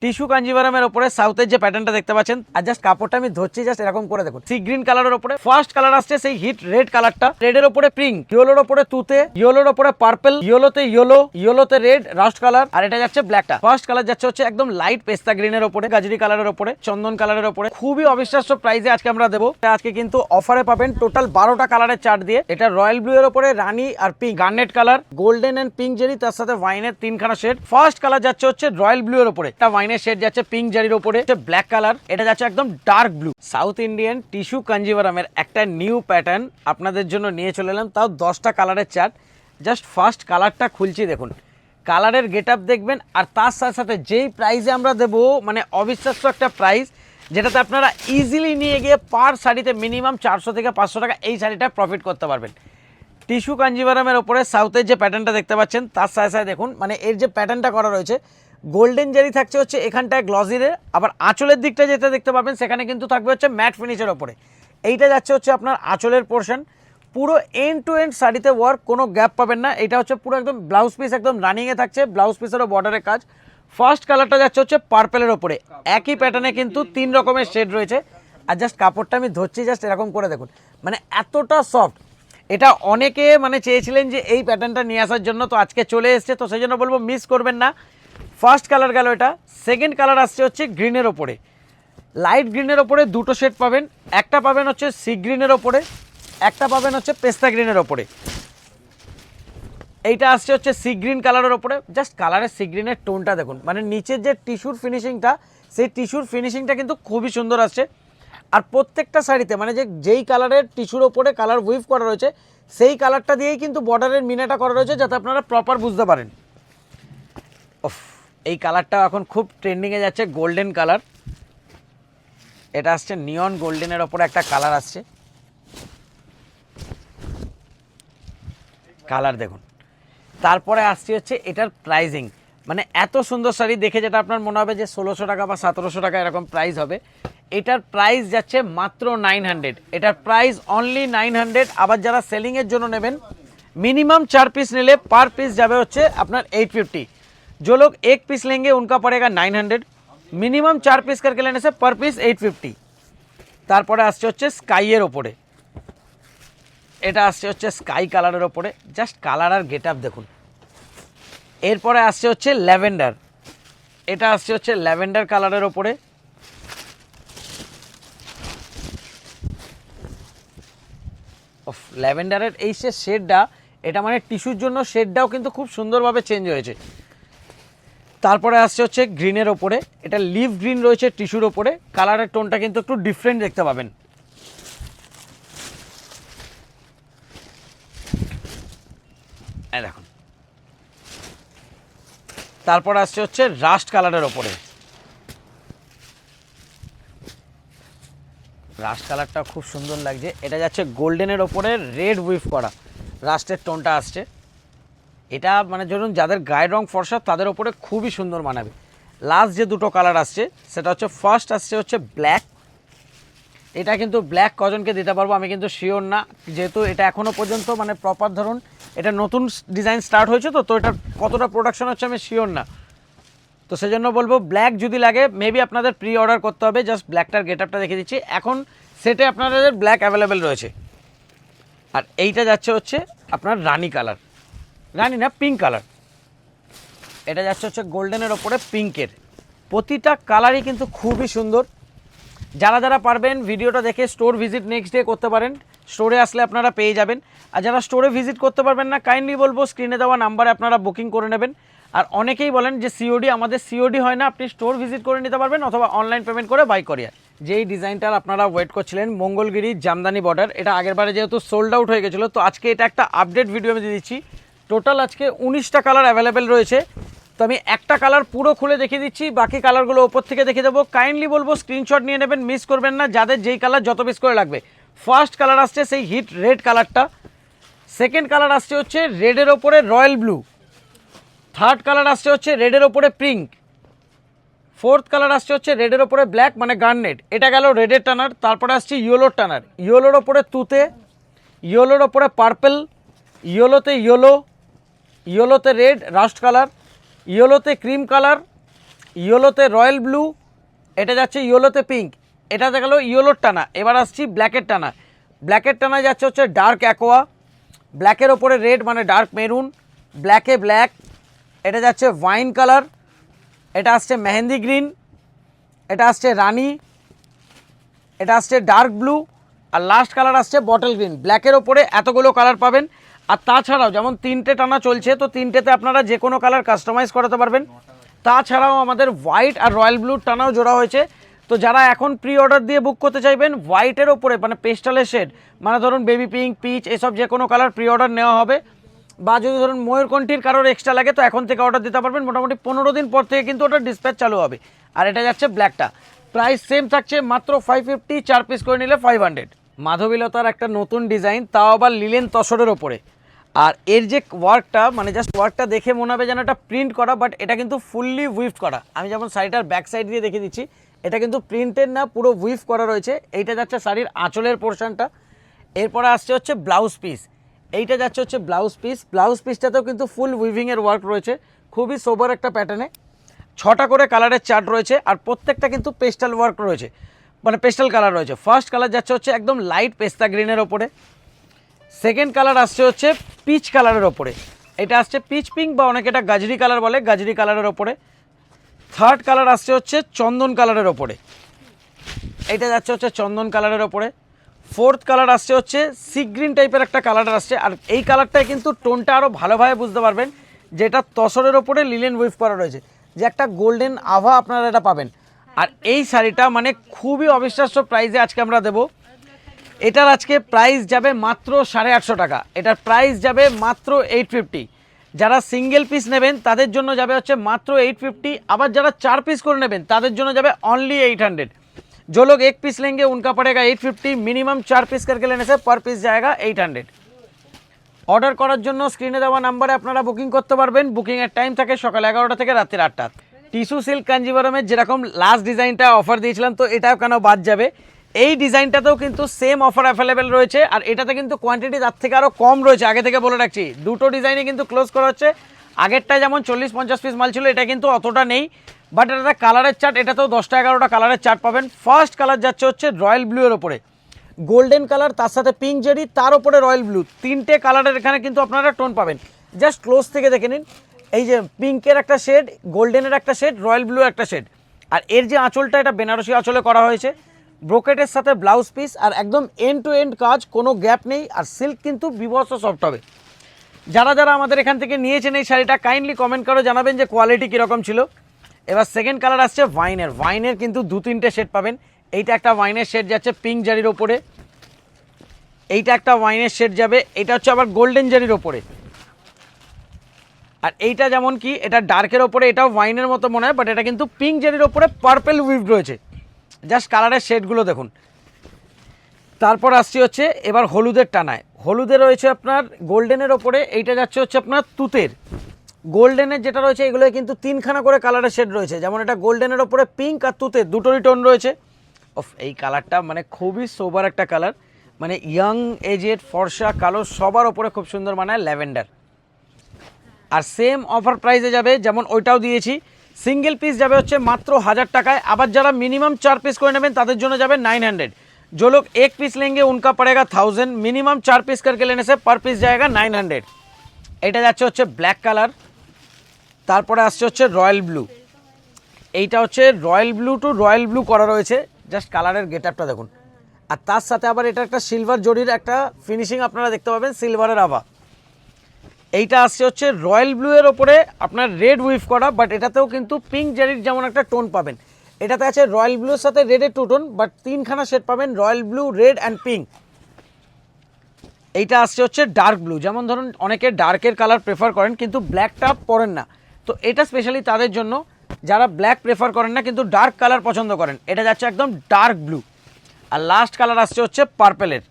Tissue কাঞ্জিভারামের উপরে সাউথের যে প্যাটার্নটা দেখতে পাচ্ছেন, আর জাস্ট কাপড়টা আমি ধরছি, জাস্ট এরকম করে দেখুন। সি গ্রিন কালারের উপরে ফার্স্ট কালার আসছে সেই হিট রেড কালারটা, রেডের উপরে পিঙ্ক, ইয়েলোর উপরে তুতে, ইয়েলোর উপরে পার্পল, ইয়েলোতে ইয়েলোতে রেড রাস্ট কালার, আর এটা যাচ্ছে ব্ল্যাকটা। ফার্স্ট কালার যাচ্ছে হচ্ছে একদম লাইট পেস্তা গ্রিনের উপরে, গাজরি কালারের উপরে, চন্দন কালারের উপরে, খুবই অবিশ্বাস্য প্রাইসে আজকে আমরা দেবো। আজকে কিন্তু অফারে পাবেন টোটাল 12টা কালারের চার্ট দিয়ে। এটা রয়্যাল ব্লু এর উপরে রানী আর pink, garnet colour, golden and pink zari, তার সাথে ওয়াইনের 3খানা শেড। ফার্স্ট কালার যাচ্ছে হচ্ছে রয়্যাল ব্লু এর উপরে, এটা ওয়াইনের শেড যাচ্ছে পিঙ্ক জারির উপরে, ব্ল্যাক কালার, এটা যাচ্ছে একদম dark blue. South Indian tissue কাঞ্জিভারামের একটা নিউ প্যাটার্ন আপনাদের জন্য নিয়ে চলে এলাম, তাও 10টা কালারের চার্ট। জাস্ট ফার্স্ট কালারটা খুলছি, দেখুন কালারের গেট আপ দেখবেন, আর তার সাথে সাথে যেই প্রাইসে আমরা দেবো, মানে অবিশ্বাস্য একটা প্রাইস, যেটাতে আপনারা ইজিলি নিয়ে গিয়ে পার শাড়িতে মিনিমাম 400 থেকে 500 টাকা এই শাড়িটা প্রফিট করতে পারবেন। টিস্যু কাঞ্জিভারামের ওপরে সাউথের যে প্যাটার্নটা দেখতে পাচ্ছেন, তার সাথে সাথে দেখুন মানে এর যে প্যাটার্নটা করা রয়েছে, গোল্ডেন জারি থাকছে হচ্ছে এখানটায় গ্লসিরে, আবার আঁচলের দিকটা যেটা দেখতে পাবেন সেখানে কিন্তু থাকবে হচ্ছে ম্যাট ফিনিশের ওপরে। এইটা যাচ্ছে হচ্ছে আপনার আঁচলের পোর্শন, পুরো এন্ড টু এন্ড শাড়িতে ওয়ার্ক, কোনো গ্যাপ পাবেন না। এটা হচ্ছে পুরো একদম ব্লাউজ পিস একদম রানিংয়ে থাকছে, ব্লাউজ পিসেরও বর্ডারের কাজ। ফার্স্ট কালারটা যাচ্ছে হচ্ছে পার্পেলের ওপরে, একই প্যাটার্নে কিন্তু 3 রকমের শেড রয়েছে, আর জাস্ট কাপড়টা আমি ধরছি, জাস্ট এরকম করে দেখুন, মানে এতটা সফট। এটা অনেকে মানে চেয়েছিলেন যে এই প্যাটার্নটা নিয়ে আসার জন্য, তো আজকে চলে এসছে, তো সেই জন্য বলবো মিস করবেন না। ফার্স্ট কালার গেল এটা, সেকেন্ড কালার আসছে হচ্ছে গ্রিনের ওপরে, লাইট গ্রিনের ওপরে দুটো শেড পাবেন, একটা পাবেন হচ্ছে সি গ্রিনের ওপরে, একটা পাবেন হচ্ছে পেস্তা গ্রিনের ওপরে। এইটা আসছে হচ্ছে সি গ্রিন কালারের ওপরে, জাস্ট কালারের সি গ্রিনের টোনটা দেখুন, মানে নিচের যে টিস্যুর ফিনিশিংটা, সেই টিস্যুর ফিনিশিংটা কিন্তু খুবই সুন্দর আসছে। আর প্রত্যেকটা শাড়িতে মানে যেই কালারের টিস্যুর ওপরে কালার উইভ করা রয়েছে, সেই কালারটা দিয়েই কিন্তু বর্ডারের মিনাটা করা রয়েছে, যাতে আপনারা প্রপার বুঝতে পারেন। ওফ, এই কালারটা এখন খুব ট্রেন্ডিংয়ে যাচ্ছে, গোল্ডেন কালার। এটা আসছে নিয়ন গোল্ডেনের ওপরে একটা কালার আসছে, কালার দেখুন। তারপরে আসছে হচ্ছে এটার প্রাইজিং, মানে এত সুন্দর শাড়ি দেখে যেটা আপনার মনে হবে যে 1600 টাকা বা 1700 টাকা এরকম প্রাইস হবে, এটার প্রাইস যাচ্ছে মাত্র 900। এটার প্রাইস অনলি 900। আবার যারা সেলিংয়ের জন্য নেবেন, मिनिमम 4 पीस निले पर पीस जावे होच्छे अपना 850। जो लोग एक पीस लेंगे उनका पड़ेगा 900। मिनिमम 4 पीस करके लेने से पर पीस 850। तारपरे आसছে হচ্ছে স্কাইয়ের উপরে, এটা আসছে হচ্ছে স্কাই কালারের উপরে, জাস্ট কালার আর গেটআপ দেখুন। এরপরে আসছে হচ্ছে ল্যাভেন্ডার, এটা আসছে হচ্ছে ল্যাভেন্ডার কালারের উপরে। অফ ল্যাভেন্ডারের এই যে শেডটা, এটা মানে টিস্যুর জন্য শেডটাও কিন্তু খুব সুন্দরভাবে চেঞ্জ হয়েছে। তারপরে আসছে হচ্ছে গ্রিনের ওপরে, এটা লিভ গ্রিন রয়েছে টিস্যুর ওপরে, কালারের টোনটা কিন্তু একটু ডিফারেন্ট দেখতে পাবেন। এই দেখুন। তারপর আসছে হচ্ছে রাস্ট কালারের ওপরে, রাস্ট কালারটা খুব সুন্দর লাগছে। এটা যাচ্ছে গোল্ডেনের ওপরে রেড উইভ করা, রাস্টের টোনটা আসছে। এটা মানে ধরুন যাদের গায়ের রং ফর্সা তাদের ওপরে খুবই সুন্দর মানাবে। লাস্ট যে দুটো কালার আসছে সেটা হচ্ছে ফার্স্ট আসছে হচ্ছে ব্ল্যাক। এটা কিন্তু ব্ল্যাক কজনকে দিতে পারবো আমি কিন্তু শিওর না, যেহেতু এটা এখনও পর্যন্ত মানে প্রপার ধরুন এটা নতুন ডিজাইন স্টার্ট হয়েছে, তো এটার কতটা প্রোডাকশন হচ্ছে আমি শিওর না। তো সেজন্য বলবো ব্ল্যাক যদি লাগে মেবি আপনাদের প্রি অর্ডার করতে হবে। জাস্ট ব্ল্যাকটার গেট আপটা দেখে দিচ্ছি, এখন সেটে আপনাদের ব্ল্যাক অ্যাভেলেবেল রয়েছে। আর এইটা যাচ্ছে হচ্ছে আপনার রানি কালার, রানি না পিঙ্ক কালার। এটা যাচ্ছে হচ্ছে গোল্ডেনের ওপরে পিঙ্কের। প্রতিটা কালারই কিন্তু খুবই সুন্দর। যারা যারা পারবেন ভিডিওটা দেখে স্টোর ভিজিট নেক্সট ডে করতে পারেন, স্টোরে আসলে আপনারা পেয়ে যাবেন। আর যারা স্টোরে ভিজিট করতে পারবেন না, কাইন্ডলি বলবো স্ক্রিনে দেওয়া নাম্বারে আপনারা বুকিং করে নেবেন। আর অনেকেই বলেন যে সিওডি, আমাদের সিওডি হয় না, আপনি স্টোর ভিজিট করে নিতে পারবেন অথবা অনলাইন পেমেন্ট করে বাই করিয়া। যেই ডিজাইনটার আপনারা ওয়েট করছিলেন মঙ্গলগিরি জামদানি বর্ডার, এটা আগেরবারে যেহেতু সোল্ড আউট হয়ে গেছিলো, তো আজকে এটা একটা আপডেট ভিডিও আমি দিয়ে দিচ্ছি। টোটাল আজকে 19টা কালার অ্যাভেলেবেল রয়েছে। তো আমি একটা কালার পুরো খুলে দেখিয়ে দিচ্ছি, বাকি কালারগুলো ওপর থেকে দেখিয়ে দেবো। কাইন্ডলি বলবো স্ক্রিনশট নিয়ে নেবেন, মিস করবেন না, যাদের যেই কালার যত পিস করে লাগবে। ফার্স্ট কালার আসছে সেই হিট রেড কালারটা, সেকেন্ড কালার আসছে হচ্ছে রেডের ওপরে রয়্যাল ব্লু, থার্ড কালার আসছে হচ্ছে রেডের ওপরে পিঙ্ক, ফোর্থ কালার আসছে হচ্ছে রেডের ওপরে ব্ল্যাক মানে গার্নেট। এটা গেল রেডের টানার। তারপরে আসছে ইয়েলোর টানার, ইয়েলোর ওপরে তুতে, ইয়েলোর ওপরে পার্পল, ইয়েলোতে রেড রাস্ট কালার, ইয়েলোতে ক্রিম কালার, ইয়েলোতে রয়্যাল ব্লু, এটা যাচ্ছে ইয়েলোতে পিঙ্ক, এটা দেখা গেলো ইয়েলোর টানা। এবার আসছি ব্ল্যাকের টানা। ব্ল্যাকের টানা যাচ্ছে হচ্ছে ডার্ক অ্যাকোয়া, ব্ল্যাকের ওপরে রেড মানে ডার্ক মেরুন, ব্ল্যাকে ব্ল্যাক, এটা যাচ্ছে ওয়াইন কালার, এটা আসছে মেহেন্দি গ্রিন, এটা আসছে রানি, এটা আসছে ডার্ক ব্লু, আর লাস্ট কালার আসছে বটল গ্রিন। ব্ল্যাকের ওপরে এতগুলো কালার পাবেন। আর তাছাড়াও যেমন 3টে টানা চলছে, তো 3টেতে আপনারা যে কোনো কালার কাস্টমাইজ করাতে পারবেন। তাছাড়াও আমাদের হোয়াইট আর রয়্যাল ব্লুর টানাও জোড়া হয়েছে। তো যারা এখন প্রি অর্ডার দিয়ে বুক করতে চাইবেন, হোয়াইটের ওপরে মানে পেস্টালের শেড, মানে ধরুন বেবি পিঙ্ক, পিচ, এসব যে কোনো কালার প্রি অর্ডার নেওয়া হবে। বা যদি ধরুন ময়ূরকণ্ঠীর কারোর এক্সট্রা লাগে তো এখন থেকে অর্ডার দিতে পারবেন। মোটামুটি 15 দিন পর থেকে কিন্তু ওটা ডিসপ্যাচ চালু হবে। আর এটা যাচ্ছে ব্ল্যাকটা, প্রাইস সেম থাকছে মাত্র 550, 4 পিস করে নিলে 500। মাধবীলতার একটা নতুন ডিজাইন, তাও আবার লিলেন তসরের ওপরে। আর এর যে ওয়ার্কটা, মানে জাস্ট ওয়ার্কটা দেখে মনে হবে যেন এটা প্রিন্ট করা, বাট এটা কিন্তু ফুললি উইফড করা। আমি যেমন শাড়িটার ব্যাক সাইড দিয়ে দেখিয়ে দিচ্ছি, এটা কিন্তু প্রিন্টেড না, পুরো উইফ করা রয়েছে। এইটা যাচ্ছে শাড়ির আঁচলের পোর্শনটা। এরপরে আসছে হচ্ছে ব্লাউজ পিস, এইটা যাচ্ছে হচ্ছে ব্লাউজ পিস। ব্লাউজ পিসটাতেও কিন্তু ফুল উইভিংয়ের ওয়ার্ক রয়েছে, খুবই সোবার একটা প্যাটার্নে। 6টা করে কালারের চার্ট রয়েছে, আর প্রত্যেকটা কিন্তু পেস্টাল ওয়ার্ক রয়েছে, মানে পেস্টাল কালার রয়েছে। ফার্স্ট কালার যাচ্ছে হচ্ছে একদম লাইট পেস্তা গ্রিনের ওপরে, সেকেন্ড কালার আসছে হচ্ছে পিচ কালারের ওপরে, এটা আসছে পিচ পিঙ্ক বা অনেকে এটা গাজরি কালার বলে, গাজরি কালারের ওপরে। থার্ড কালার আসছে হচ্ছে চন্দন কালারের ওপরে, এটা যাচ্ছে হচ্ছে চন্দন কালারের ওপরে। ফোর্থ কালার আসছে হচ্ছে সি গ্রিন টাইপের একটা কালার আসছে। আর এই কালারটায় কিন্তু টোনটা আরও ভালোভাবে বুঝতে পারবেন, যেটা তসরের ওপরে লিলেন উইভ করা রয়েছে, যে একটা গোল্ডেন আভা আপনারা এটা পাবেন। আর এই শাড়িটা মানে খুবই অবিশ্বাস্য প্রাইসে আজকে আমরা দেবো। এটার আজকে প্রাইস যাবে মাত্র 850 টাকা, এটার প্রাইস যাবে মাত্র 850। যারা সিঙ্গেল পিস নেবেন তাদের জন্য যাবে হচ্ছে মাত্র 850, আবার যারা 4 পিস করে নেবেন তাদের জন্য যাবে অনলি 800। जो लोग एक पीस लेंगे उनका पड़ेगा 850, मिनिमम 4 पीस करके लेने से पर पीस जाएगा 800। অর্ডার করার জন্য স্ক্রিনে দেওয়া নাম্বারে আপনারা বুকিং করতে পারবেন। বুকিংয়ের টাইম থাকে সকাল 11টা থেকে রাত্রি 8টা। টিস্যু সিল্ক কাঞ্জিভারমের যেরকম লাস্ট ডিজাইনটা অফার দিয়েছিলাম, তো এটাও কেন বাদ যাবে, এই ডিজাইনটাতেও কিন্তু সেম অফার অ্যাভেলেবেল রয়েছে। আর এটাতে কিন্তু কোয়ান্টিটি তার থেকে আরও কম রয়েছে, আগে থেকে বলে রাখছি। দুটো ডিজাইনে কিন্তু ক্লোজ করা হচ্ছে। আগেরটায় যেমন 40-50 পিস মাল ছিল, এটা কিন্তু অতটা নেই। বাট এটা কালারের চার্ট, এটাতেও 10টা 11টা কালারের চার্ট পাবেন। ফার্স্ট কালার যাচ্ছে হচ্ছে রয়্যাল ব্লু এর ওপরে, গোল্ডেন কালার, তার সাথে পিঙ্ক জেরি, তার উপরে রয়্যাল ব্লু, 3টে কালারের এখানে কিন্তু আপনারা টোন পাবেন। জাস্ট ক্লোজ থেকে দেখে নিন, এই যে পিঙ্কের একটা শেড, গোল্ডেনের একটা শেড, রয়্যাল ব্লু একটা শেড। আর এর যে আঁচলটা, এটা বেনারসি আঁচলে করা হয়েছে, ব্রোকেটের সাথে ব্লাউজ পিস, আর একদম এন্ড টু এন্ড কাজ, কোনো গ্যাপ নেই। আর সিল্ক কিন্তু বিভৎস সফট হবে। যারা যারা আমাদের এখান থেকে নিয়েছেন এই শাড়িটা, কাইন্ডলি কমেন্ট করে জানাবেন যে কোয়ালিটি কীরকম ছিল। এবার সেকেন্ড কালার আসছে ওয়াইনের। ওয়াইনের কিন্তু 2-3টে শেড পাবেন। এইটা একটা ওয়াইনের শেড যাচ্ছে পিঙ্ক জারির ওপরে, এইটা একটা ওয়াইনের শেড যাবে, এটা হচ্ছে আবার গোল্ডেন জারির ওপরে। আর এইটা যেমন কি এটা ডার্কের ওপরে, এটাও ওয়াইনের মতো মনে হয়, বাট এটা কিন্তু পিঙ্ক জারির ওপরে পার্পেল উইভ রয়েছে। জাস্ট কালারের শেডগুলো দেখুন। তারপর আসছি হচ্ছে এবার হলুদের টানায়। হলুদে রয়েছে আপনার গোল্ডেনের ওপরে, এইটা যাচ্ছে হচ্ছে আপনার তুতের। গোল্ডেনের যেটা রয়েছে এগুলো কিন্তু 3খানা করে কালারের শেড রয়েছে, যেমন এটা গোল্ডেনের ওপরে পিঙ্ক আর তুতের দুটোরই টোন রয়েছে। অফ, এই কালারটা মানে খুবই সোবার একটা কালার, মানে ইয়াং এজেড ফর্সা কালো সবার ওপরে খুব সুন্দর মানায়, ল্যাভেন্ডার। আর সেম অফার প্রাইসে যাবে, যেমন ওইটাও দিয়েছি। সিঙ্গেল পিস যাবে হচ্ছে মাত্র 1000 টাকায়। আবার যারা মিনিমাম 4 পিস করে নেবেন তাদের জন্য যাবে 900। जो लोग एक पीस लेंगे उनका पड़ेगा 1000, मिनिमम 4 पीस करके लेने से पर पीस जाएगा 900। এটা যাচ্ছে হচ্ছে ব্ল্যাক কালার, তারপরে আসছে হচ্ছে রয়্যাল ব্লু। এইটা হচ্ছে royal blue to royal blue করা রয়েছে, জাস্ট কালারের গেট আপটা দেখুন। আর তার সাথে আবার এটা একটা সিলভার জরির একটা ফিনিশিং আপনারা দেখতে পাবেন, সিলভারের আভা। এইটা আসছে হচ্ছে রয়্যাল ব্লু এর ওপরে আপনার রেড উইভ করা, বাট এটাতেও কিন্তু পিঙ্ক জারির যেমন একটা টোন পাবেন। এটাতে আছে রয়্যাল ব্লুর সাথে রেডের 2 টোন, বাট 3খানা শেড পাবেন, royal blue, red and pink. এইটা আসছে হচ্ছে ডার্ক ব্লু, যেমন ধরুন অনেকে ডার্কের কালার প্রেফার করেন কিন্তু ব্ল্যাকটা পরেন না, তো এটা স্পেশালি তাদের জন্য যারা ব্ল্যাক প্রেফার করেন না কিন্তু ডার্ক কালার পছন্দ করেন। এটা যাচ্ছে একদম ডার্ক ব্লু। আর লাস্ট কালার আসছে হচ্ছে পার্পেলের।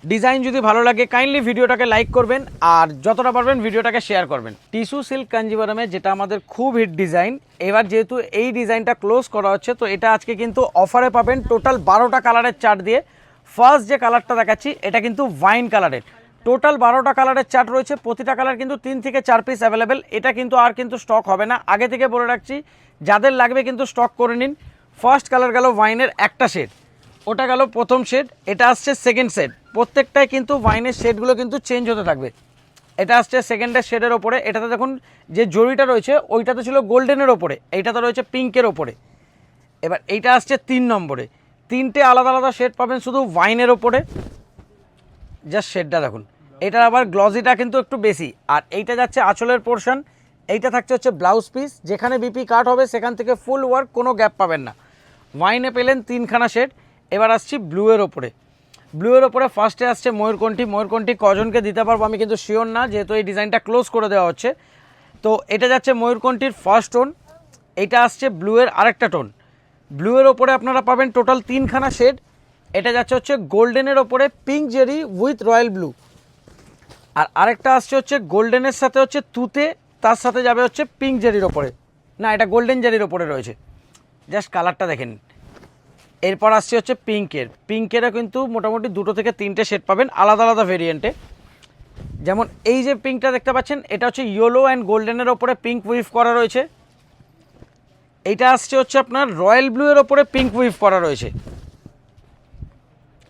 ডিজাইন যদি ভালো লাগে কাইন্ডলি ভিডিওটাকে লাইক করবেন, আর যতটা পারবেন ভিডিওটাকে শেয়ার করবেন। টিস্যু সিল্ক কাঞ্জিভারমে যেটা আমাদের খুব হিট ডিজাইন, এবার যেহেতু এই ডিজাইনটা ক্লোজ করা হচ্ছে, তো এটা আজকে কিন্তু অফারে পাবেন টোটাল 12টা কালারের চার্ট দিয়ে। ফার্স্ট যে কালারটা দেখাচ্ছি এটা কিন্তু ওয়াইন কালারের, টোটাল 12টা কালারের চার্ট রয়েছে, প্রতিটা কালার কিন্তু 3 থেকে 4 পিস অ্যাভেলেবেল। এটা কিন্তু আর কিন্তু স্টক হবে না, আগে থেকে বলে রাখছি, যাদের লাগবে কিন্তু স্টক করে নিন। ফার্স্ট কালার গেল ওয়াইনের একটা শেড, ওটা গেল প্রথম শেড, এটা আসছে সেকেন্ড শেড। প্রত্যেকটাই কিন্তু ওয়াইনের শেডগুলো কিন্তু চেঞ্জ হতে থাকবে। এটা আসছে সেকেন্ডের শেডের ওপরে, এটাতে দেখুন যে জরিটা রয়েছে ওইটাতে ছিল গোল্ডেনের ওপরে, এইটাতে রয়েছে পিঙ্কের ওপরে। এবার এইটা আসছে 3 নম্বরে, 3টে আলাদা আলাদা শেড পাবেন শুধু ওয়াইনের ওপরে। জাস্ট শেডটা দেখুন, এটার আবার গ্লজিটা কিন্তু একটু বেশি। আর এইটা যাচ্ছে আঁচলের পোর্শন, এইটা থাকছে হচ্ছে ব্লাউজ পিস, যেখানে বিপি কাট হবে সেখান থেকে ফুল ওয়ার্ক, কোনো গ্যাপ পাবেন না। ওয়াইনে পেলেন 3খানা শেড। এবার আসছি ব্লুয়ের ওপরে। ব্লুয়ের ওপরে ফার্স্টে আসছে ময়ূরকণ্ঠী। ময়ূরকণ্ঠী কজনকে দিতে পারবো আমি কিন্তু শিওর না, যেহেতু এই ডিজাইনটা ক্লোজ করে দেওয়া হচ্ছে। তো এটা যাচ্ছে ময়ূরকণ্ঠীর ফার্স্ট টোন, এটা আসছে ব্লুয়ের আরেকটা টোন। ব্লুয়ের ওপরে আপনারা পাবেন টোটাল 3খানা শেড। এটা যাচ্ছে হচ্ছে গোল্ডেনের ওপরে pink zari with royal blue. আর আরেকটা আসছে হচ্ছে গোল্ডেনের সাথে হচ্ছে তুতে, তার সাথে যাবে হচ্ছে পিঙ্ক জেরির ওপরে, না এটা গোল্ডেন জেরির ওপরে রয়েছে। জাস্ট কালারটা দেখেন। এরপর আসছে হচ্ছে পিঙ্কেরও কিন্তু মোটামুটি 2 থেকে 3টে শেড পাবেন আলাদা আলাদা ভেরিয়েন্টে। যেমন এই যে পিঙ্কটা দেখতে পাচ্ছেন, এটা হচ্ছে ইয়েলো অ্যান্ড গোল্ডেনের ওপরে পিঙ্ক উইভ করা রয়েছে। এইটা আসছে হচ্ছে আপনার রয়্যাল ব্লুয়ের ওপরে পিঙ্ক উইভ করা রয়েছে।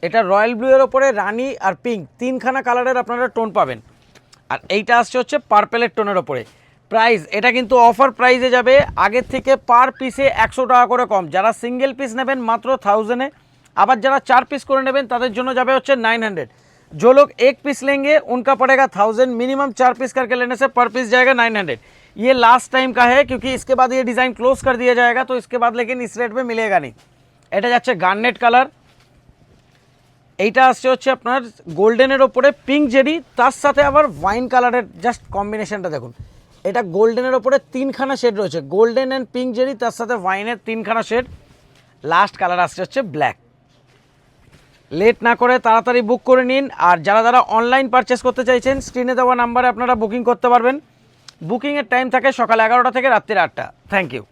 এটা রয়্যাল ব্লুয়ের ওপরে রানি আর পিঙ্ক 3খানা কালারের আপনারা টোন পাবেন। আর এইটা আসছে হচ্ছে পার্পেলের টোনের ওপরে। প্রাইস এটা কিন্তু অফার প্রাইসে যাবে, আগের থেকে পার পিসে 100 টাকা করে কম। যারা সিঙ্গেল পিস নেবেন মাত্র 1000-এ, আবার যারা 4 পিস করে নেবেন তাদের জন্য যাবে হচ্ছে 900। जो लोग 1 पीस लेंगे उनका पड़ेगा 1000, मिनिमम 4 पीस करके लेने से पर पीस जाएगा 900। ये लास्ट टाइम का है क्योंकि इसके बाद ये डिज़ाइन क्लोज कर दिया जाएगा, तो इसके बाद लेकिन इस रेट में मिलेगा नहीं। এটা যাচ্ছে গার্নেট কালার, এইটা আসছে হচ্ছে আপনার গোল্ডেনের ওপরে পিঙ্ক জেরি, তার সাথে আবার ওয়াইন কালারের জাস্ট কম্বিনেশনটা দেখুন। এটা গোল্ডেনের ওপরে 3খানা শেড রয়েছে, গোল্ডেন অ্যান্ড পিঙ্ক জেরি, তার সাথে ওয়াইনের 3খানা শেড। লাস্ট কালার আসছে হচ্ছে ব্ল্যাক। লেট না করে তাড়াতাড়ি বুক করে নিন। আর যারা যারা অনলাইন পারচেস করতে চাইছেন, স্ক্রিনে দেওয়া নাম্বারে আপনারা বুকিং করতে পারবেন। বুকিংয়ের টাইম থাকে সকাল 11টা থেকে রাত্রির 8টা। Thank you.